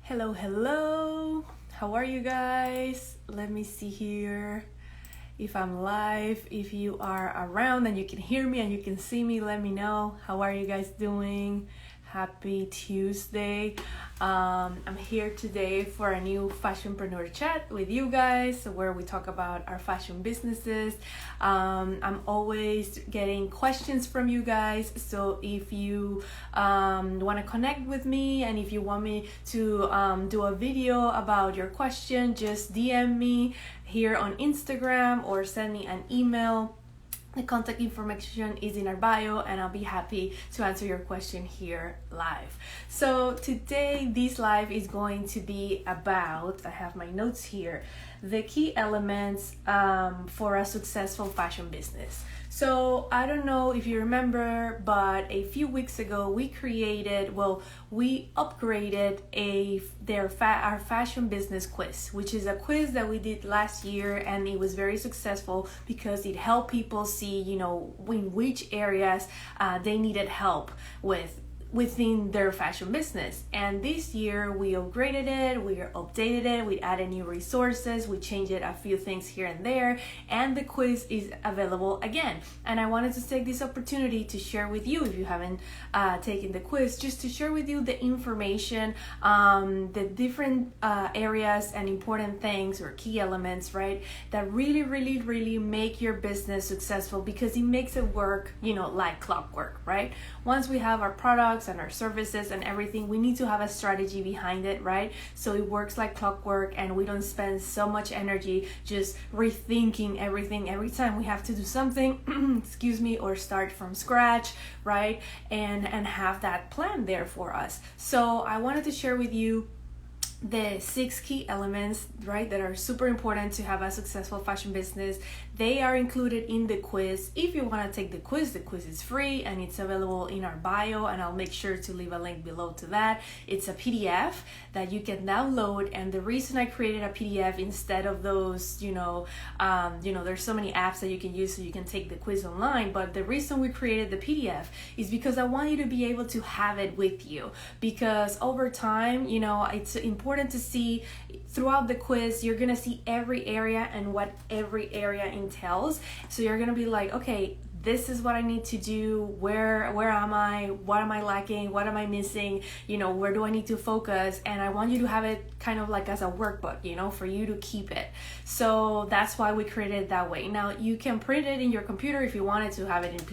Hello. How are you guys? Let me see here if I'm live. If you are around and you can hear me and you can see me, let me know. How are you guys doing? Happy Tuesday. I'm here today for a new Fashionpreneur Chat with you guys where we talk about our fashion businesses. I'm always getting questions from you guys, so if you want to connect with me and if you want me to do a video about your question, just DM me here on Instagram or send me an email. The contact information is in our bio and I'll be happy to answer your question here live. So today this live is going to be about, I have my notes here, the key elements for a successful fashion business. So I don't know if you remember, but a few weeks ago we upgraded our fashion business quiz, which is a quiz that we did last year, and it was very successful because it helped people see, in which areas they needed help within their fashion business. And this year we upgraded it, we updated it, we added new resources, we changed it a few things here and there, and the quiz is available again. And I wanted to take this opportunity to share with you, if you haven't taken the quiz, just to share with you the information, the different areas and important things or key elements, right, that really make your business successful, because it makes it work, like clockwork, right? Once we have our products and our services and everything, we need to have a strategy behind it, right? So it works like clockwork and we don't spend so much energy just rethinking everything every time we have to do something, or start from scratch, right? And have that plan there for us. So I wanted to share with you the 6 key elements, right, that are super important to have a successful fashion business. They are included in the quiz. If you want to take the quiz is free and it's available in our bio, and I'll make sure to leave a link below to that. It's a PDF that you can download, and the reason I created a PDF instead of those, there's so many apps that you can use so you can take the quiz online, but the reason we created the PDF is because I want you to be able to have it with you, because over time, it's important to see throughout the quiz, you're gonna see every area and what every area entails. So you're gonna be like, okay, this is what I need to do, where am I, what am I lacking, what am I missing, where do I need to focus? And I want you to have it kind of like as a workbook, for you to keep it. So that's why we created it that way. Now you can print it in your computer if you wanted to have it in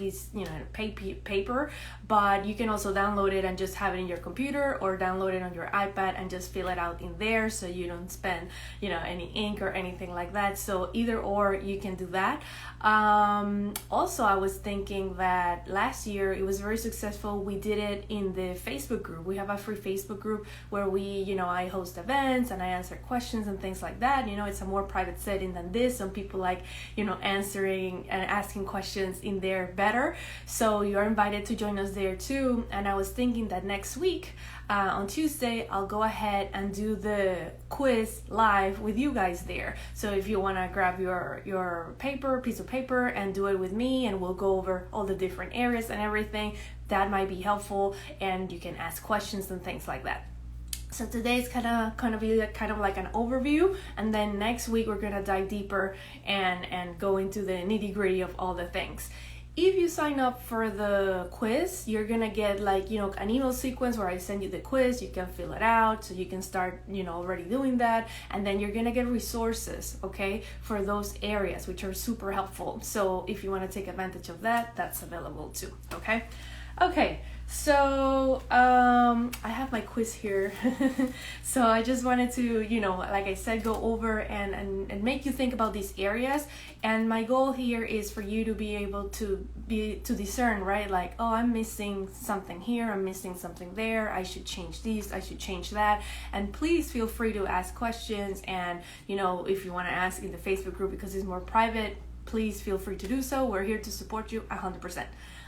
paper, but you can also download it and just have it in your computer, or download it on your iPad and just fill it out in there, so you don't spend any ink or anything like that. So either or, you can do that. Also, I was thinking that last year it was very successful. We did it in the Facebook group. We have a free Facebook group where I host events and I answer questions and things like that. It's a more private setting than this. Some people like, answering and asking questions in there better. So you're invited to join us there too. And I was thinking that next week, on Tuesday, I'll go ahead and do the quiz live with you guys there. So if you want to grab your piece of paper and do it with me, and we'll go over all the different areas and everything, that might be helpful, and you can ask questions and things like that. So today's kind of be kind of like an overview, and then next week we're gonna dive deeper and go into the nitty-gritty of all the things. If you sign up for the quiz, you're gonna get an email sequence where I send you the quiz. You can fill it out, so you can start already doing that, and then you're gonna get resources, okay, for those areas, which are super helpful. So if you want to take advantage of that, that's available too. Okay, so I have my quiz here. So I just wanted to, like I said, go over and make you think about these areas. And my goal here is for you to be able to discern, right? Like, oh, I'm missing something here, I'm missing something there, I should change this, I should change that. And please feel free to ask questions. And, if you want to ask in the Facebook group because it's more private, please feel free to do so. We're here to support you 100%.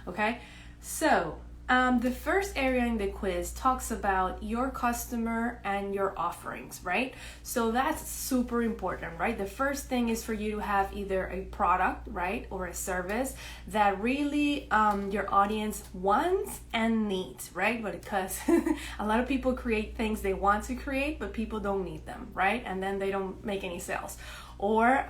Okay? So The first area in the quiz talks about your customer and your offerings, right? So that's super important, right? The first thing is for you to have either a product, right, or a service that really your audience wants and needs, right? But because a lot of people create things they want to create, but people don't need them, right? And then they don't make any sales. Or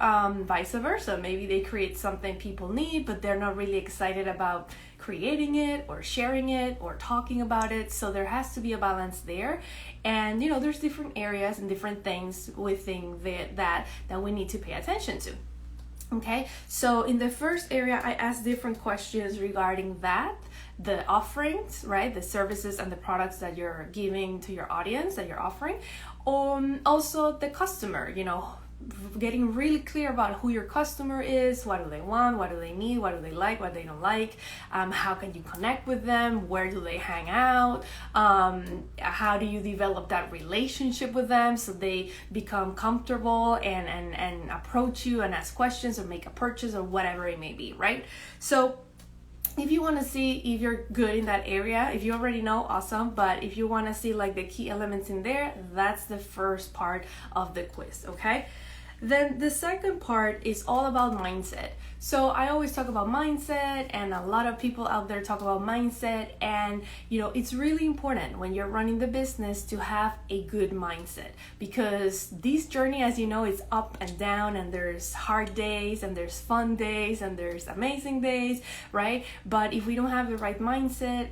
vice versa, maybe they create something people need, but they're not really excited about creating it or sharing it or talking about it. So there has to be a balance there. And there's different areas and different things within that we need to pay attention to. Okay, so in the first area, I asked different questions regarding that, the offerings, right? The services and the products that you're giving to your audience, that you're offering. Also the customer, getting really clear about who your customer is, what do they want, what do they need, what do they like, what they don't like, how can you connect with them, where do they hang out, how do you develop that relationship with them so they become comfortable and approach you and ask questions or make a purchase or whatever it may be, right? So if you want to see if you're good in that area, if you already know, awesome. But if you want to see like the key elements in there, that's the first part of the quiz, okay? Then the second part is all about mindset. So I always talk about mindset, and a lot of people out there talk about mindset, and it's really important when you're running the business to have a good mindset, because this journey, as you know, is up and down, and there's hard days and there's fun days and there's amazing days, right? But if we don't have the right mindset,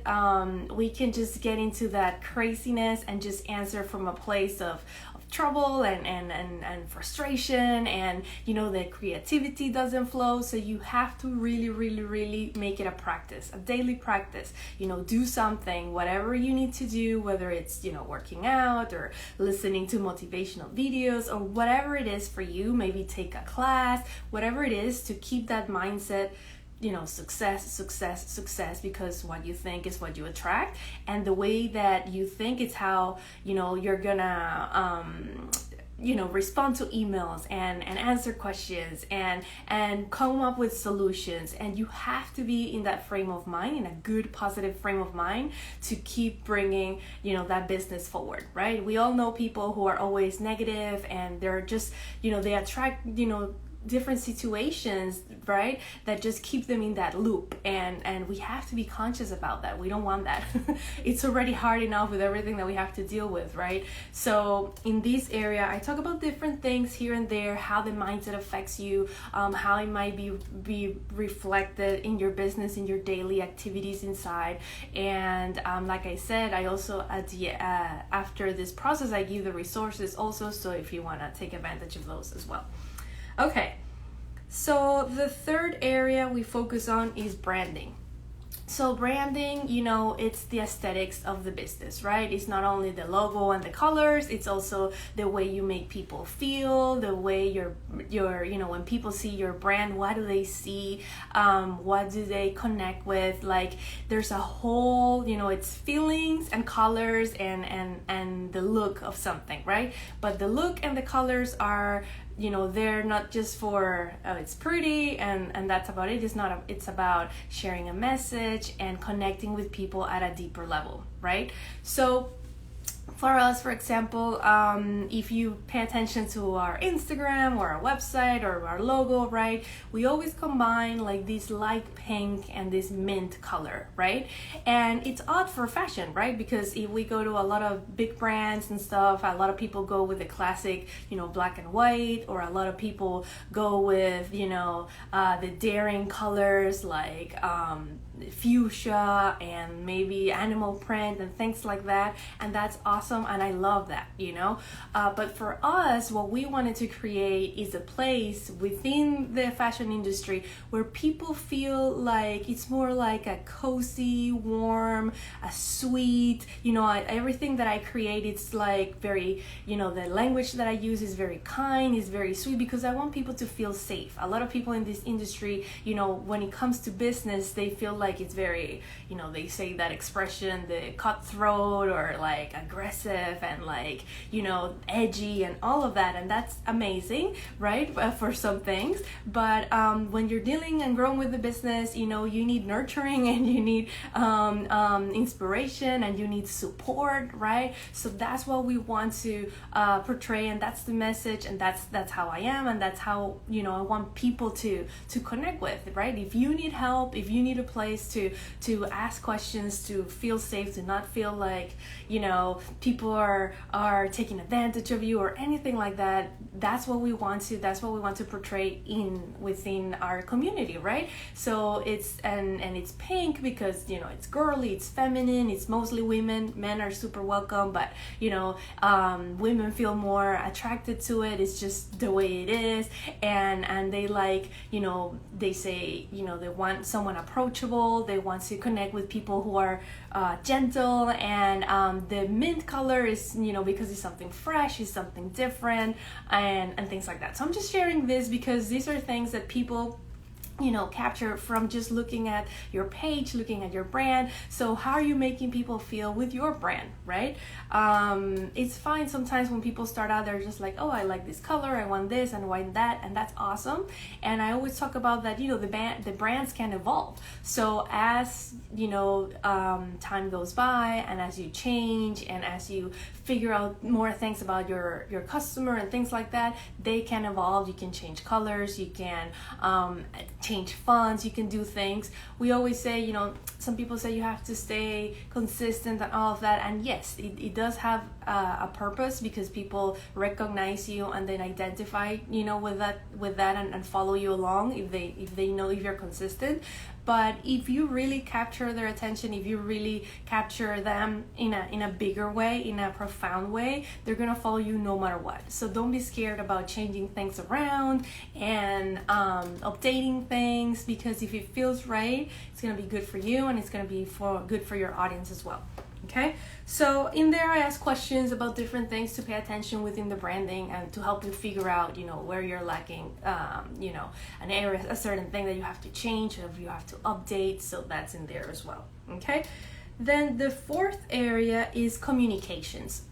we can just get into that craziness and just answer from a place of trouble and frustration, and the creativity doesn't flow. So you have to really make it a practice, a daily practice. Do something, whatever you need to do, whether it's working out or listening to motivational videos or whatever it is for you. Maybe take a class, whatever it is, to keep that mindset, success, because what you think is what you attract, and the way that you think is how you're gonna respond to emails and answer questions and come up with solutions. And you have to be in that frame of mind, in a good positive frame of mind, to keep bringing that business forward, right? We all know people who are always negative, and they're just they attract different situations, right, that just keep them in that loop, and we have to be conscious about that. We don't want that. It's already hard enough with everything that we have to deal with, right? So in this area, I talk about different things here and there, how the mindset affects you, how it might be reflected in your business, in your daily activities inside. And like I said, I also after this process, I give the resources also, so if you want to take advantage of those as well. Okay, so the third area we focus on is branding. So branding, it's the aesthetics of the business, right? It's not only the logo and the colors, it's also the way you make people feel, the way your when people see your brand, what do they see? What do they connect with? Like, there's a whole, it's feelings and colors and the look of something, right? But the look and the colors are, they're not just for it's pretty and that's about it. It's about sharing a message and connecting with people at a deeper level, right? So for us, for example, if you pay attention to our Instagram or our website or our logo, right, we always combine like this light pink and this mint color, right? And it's odd for fashion, right? Because if we go to a lot of big brands and stuff, a lot of people go with the classic, black and white, or a lot of people go with, the daring colors like fuchsia and maybe animal print and things like that, and that's awesome, and I love that, but for us, what we wanted to create is a place within the fashion industry where people feel like it's more like a cozy, warm, a sweet, everything that I create, it's like very, the language that I use is very kind, is very sweet, because I want people to feel safe. A lot of people in this industry, when it comes to business, they feel like like it's very, they say that expression, the cutthroat or like aggressive and like, edgy and all of that. And that's amazing, right? For some things. But when you're dealing and growing with the business, you need nurturing and you need inspiration and you need support, right? So that's what we want to portray, and that's the message, and that's how I am, and that's how I want people to connect with, right? If you need help, if you need a place to ask questions, to feel safe, to not feel like people are taking advantage of you or anything like that, that's what we want to portray within our community, right? So it's and it's pink because it's girly, it's feminine, it's mostly women. Men are super welcome, but women feel more attracted to it. It's just the way it is, and they like they say they want someone approachable. They want to connect with people who are gentle, and the mint color is because it's something fresh, it's something different, and things like that. So I'm just sharing this because these are things that people capture from just looking at your page, looking at your brand. So how are you making people feel with your brand, right? It's fine sometimes when people start out, they're just like, oh, I like this color, I want this and I want that, and that's awesome. And I always talk about that, the brands can evolve. So as time goes by, and as you change, and as you figure out more things about your customer and things like that, they can evolve. You can change colors, you can change fonts, you can do things. We always say, some people say you have to stay consistent and all of that, and yes, it does have a purpose, because people recognize you and then identify with that and follow you along if they know if you're consistent. But if you really capture their attention, if you really capture them in a bigger way, in a profound way, they're gonna follow you no matter what. So don't be scared about changing things around and updating things, because if it feels right, it's gonna be good for you, and it's gonna be good for your audience as well. Okay, so in there I ask questions about different things to pay attention within the branding, and to help you figure out where you're lacking, an area, a certain thing that you have to change, or you have to update. So that's in there as well. Okay, then the fourth area is communications.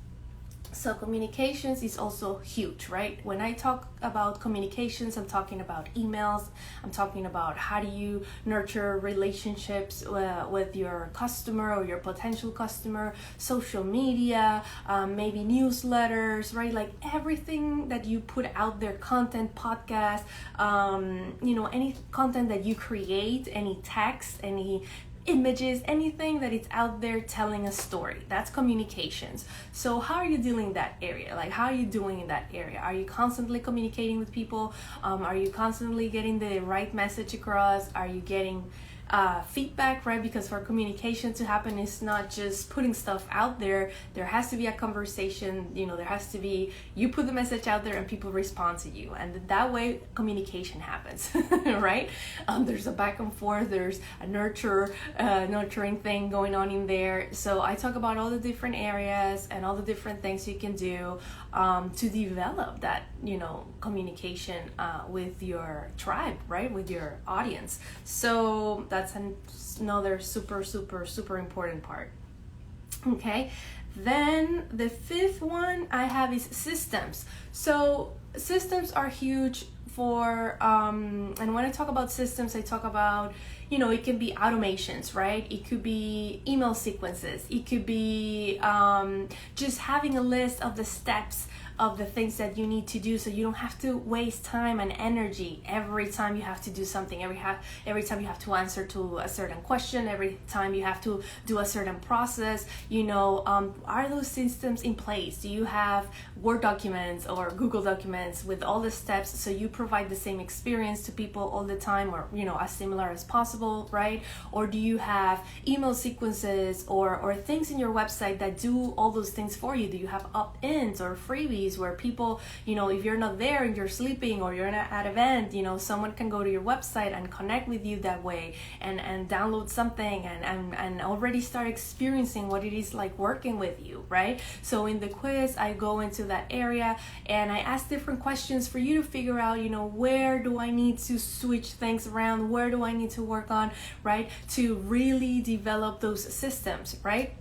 So communications is also huge, right? When I talk about communications, I'm talking about emails. I'm talking about how do you nurture relationships with your customer or your potential customer, social media, maybe newsletters, right? Like everything that you put out there, content, podcast, any content that you create, any text, any images, anything that it's out there telling a story. That's communications. So how are you dealing in that area? Like, how are you doing in that area? Are you constantly communicating with people? Are you constantly getting the right message across? Are you getting feedback, right? Because for communication to happen, it's not just putting stuff out there. There has to be a conversation. There has to be, you put the message out there and people respond to you, and that way communication happens. Right? There's a back and forth, there's a nurturing thing going on in there. So I talk about all the different areas and all the different things you can do to develop that communication with your tribe, right? With your audience. So that's another super important part. Okay, then the fifth one I have is systems. So systems are huge for and when I talk about systems, I talk about it can be automations, right? It could be email sequences, it could be just having a list of the steps of the things that you need to do, so you don't have to waste time and energy every time you have to do something, every time you have to answer to a certain question, every time you have to do a certain process. Are those systems in place? Do you have Word documents or Google documents with all the steps, so you provide the same experience to people all the time, or as similar as possible, right? Or do you have email sequences or things in your website that do all those things for you? Do you have opt-ins or freebies where people, if you're not there and you're sleeping or you're at an event, someone can go to your website and connect with you that way and download something and already start experiencing what it is like working with you, right? So in the quiz, I go into that area and I ask different questions for you to figure out, where do I need to switch things around? Where do I need to work work on, right? To really develop those systems, right?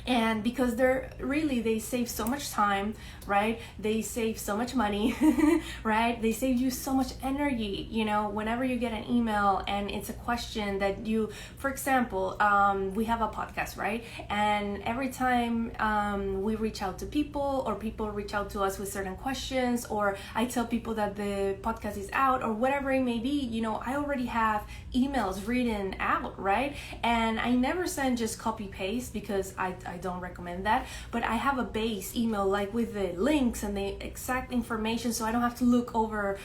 And because they save so much time, right? They save so much money, right? They save you so much energy. Whenever you get an email and it's a question that you, for example, we have a podcast, right? And every time we reach out to people, or people reach out to us with certain questions, or I tell people that the podcast is out, or whatever it may be, I already have emails written out, right? And I never send just copy paste, because I don't recommend that, but I have a base email, like with the links and the exact information, so I don't have to look over,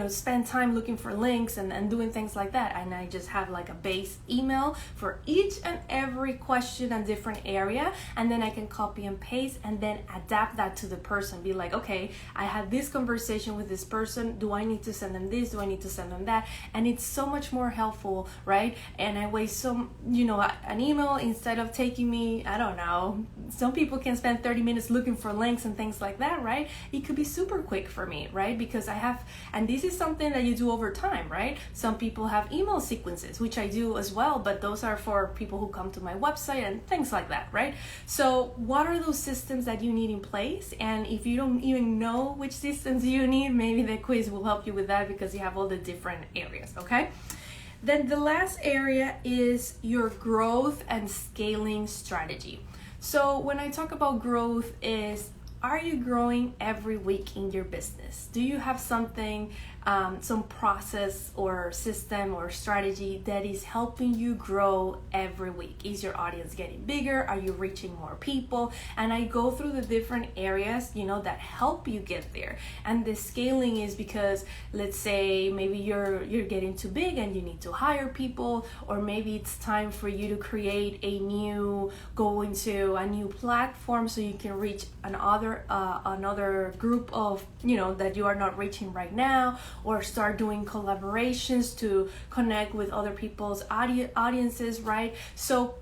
spend time looking for links and doing things like that. And I just have like a base email for each and every question and different area, and then I can copy and paste and then adapt that to the person. Be like, okay, I had this conversation with this person, do I need to send them this, do I need to send them that? And it's so much more helpful, right? And I waste an email, instead of taking me, I don't know, some people can spend 30 minutes looking for links and things like that, right? It could be super quick for me, right? Because and this is something that you do over time, right? Some people have email sequences, which I do as well, but those are for people who come to my website and things like that, right? So what are those systems that you need in place? And if you don't even know which systems you need, maybe the quiz will help you with that, because you have all the different areas, okay? Then the last area is your growth and scaling strategy. So when I talk about growth, are you growing every week in your business? Do you have something, some process or system or strategy that is helping you grow every week? Is your audience getting bigger? Are you reaching more people? And I go through the different areas, that help you get there. And the scaling is because, let's say maybe you're getting too big and you need to hire people, or maybe it's time for you to go into a new platform so you can reach another group of, that you are not reaching right now, or start doing collaborations to connect with other people's audiences, right? So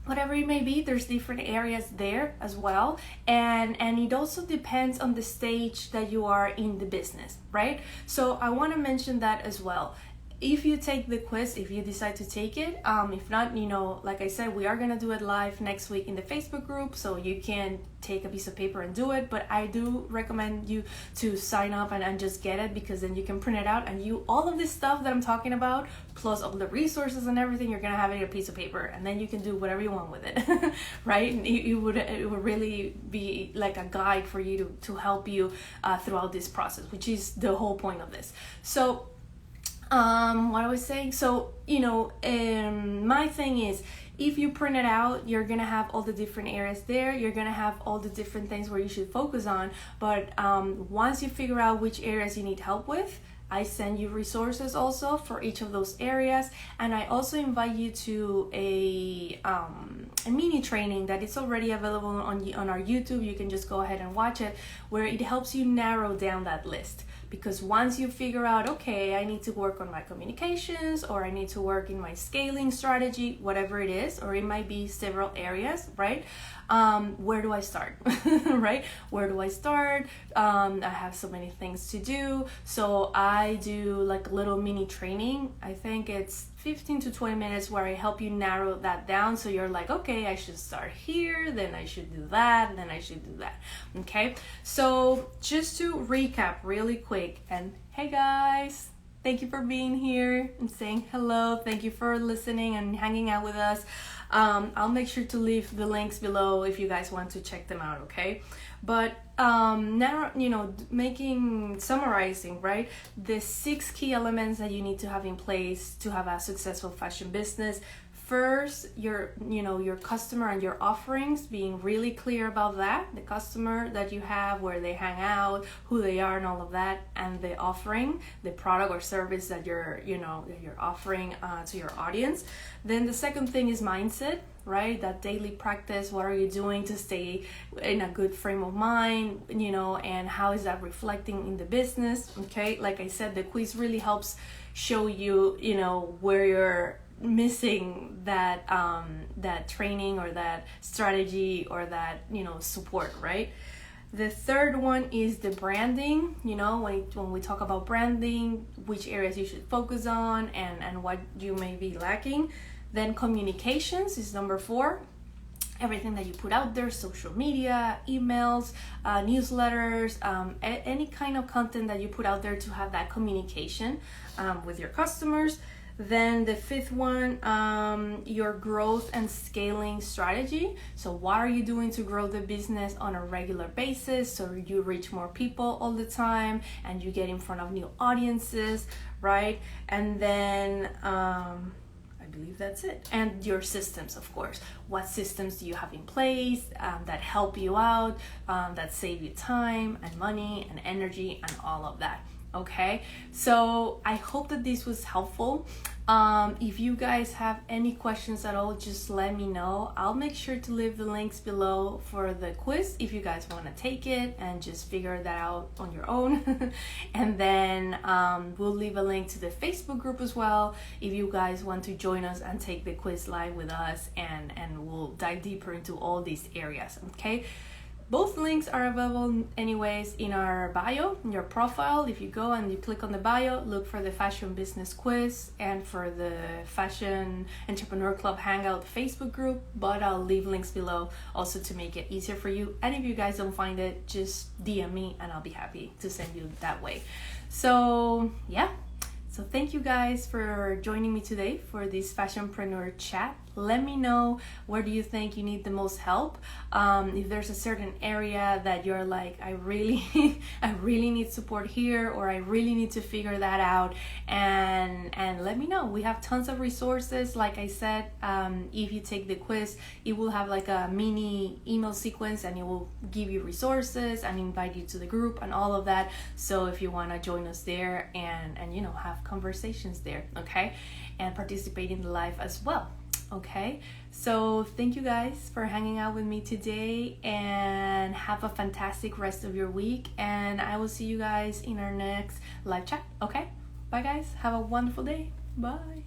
whatever it may be, there's different areas there as well. And it also depends on the stage that you are in the business, right? So I want to mention that as well. If you take the quiz, if you decide to take it, if not, like I said, we are going to do it live next week in the Facebook group, so you can take a piece of paper and do it. But I do recommend you to sign up and just get it, because then you can print it out, and all of this stuff that I'm talking about, plus all the resources and everything, you're going to have it in a piece of paper, and then you can do whatever you want with it, right? It would really be like a guide for you to help you throughout this process, which is the whole point of this. So what I was saying, so my thing is, if you print it out, you're gonna have all the different areas there, you're gonna have all the different things where you should focus on. But once you figure out which areas you need help with, I send you resources also for each of those areas, and I also invite you to a mini training that is already available on our YouTube. You can just go ahead and watch it, where it helps you narrow down that list. Because once you figure out, okay, I need to work on my communications, or I need to work in my scaling strategy, whatever it is, or it might be several areas, right? Where do I start, right? Where do I start? I have so many things to do. So I do like a little mini training. I think it's 15 to 20 minutes where I help you narrow that down. So you're like, okay, I should start here, then I should do that, then I should do that. Okay. So just to recap really quick, and hey guys, thank you for being here and saying hello. Thank you for listening and hanging out with us. I'll make sure to leave the links below if you guys want to check them out, okay? But now, summarizing, right? The 6 key elements that you need to have in place to have a successful fashion business. First, your customer and your offerings, being really clear about that, the customer that you have, where they hang out, who they are, and all of that, and the offering, the product or service that you're offering to your audience. Then the second thing is mindset, right? That daily practice. What are you doing to stay in a good frame of mind, and how is that reflecting in the business? Okay, like I said, the quiz really helps show you, where you're missing that training or that strategy or that support, right? The third one is the branding. You know, when we talk about branding, which areas you should focus on and what you may be lacking. Then communications is number 4. Everything that you put out there, social media, emails, newsletters, any kind of content that you put out there to have that communication with your customers. Then the 5th one, your growth and scaling strategy. So what are you doing to grow the business on a regular basis so you reach more people all the time and you get in front of new audiences, right? And then I believe that's it. And your systems, of course. What systems do you have in place that help you out, that save you time and money and energy and all of that? Okay, so I hope that this was helpful. If you guys have any questions at all, just let me know. I'll make sure to leave the links below for the quiz if you guys want to take it and just figure that out on your own. And then we'll leave a link to the Facebook group as well if you guys want to join us and take the quiz live with us, and we'll dive deeper into all these areas. Okay, both links are available anyways in our bio, in your profile. If you go and you click on the bio, look for the Fashion Business Quiz and for the Fashion Entrepreneur Club Hangout Facebook group, but I'll leave links below also to make it easier for you. And if you guys don't find it, just DM me and I'll be happy to send you that way. So yeah, so thank you guys for joining me today for this Fashionpreneur Chat. Let me know, where do you think you need the most help? If there's a certain area that you're like, I really need support here, or I really need to figure that out, and let me know. We have tons of resources. Like I said, if you take the quiz, it will have like a mini email sequence and it will give you resources and invite you to the group and all of that. So if you want to join us there and you know, have conversations there, okay, and participate in the live as well. Okay, so thank you guys for hanging out with me today, and have a fantastic rest of your week, and I will see you guys in our next live chat. Okay, bye guys, have a wonderful day. Bye.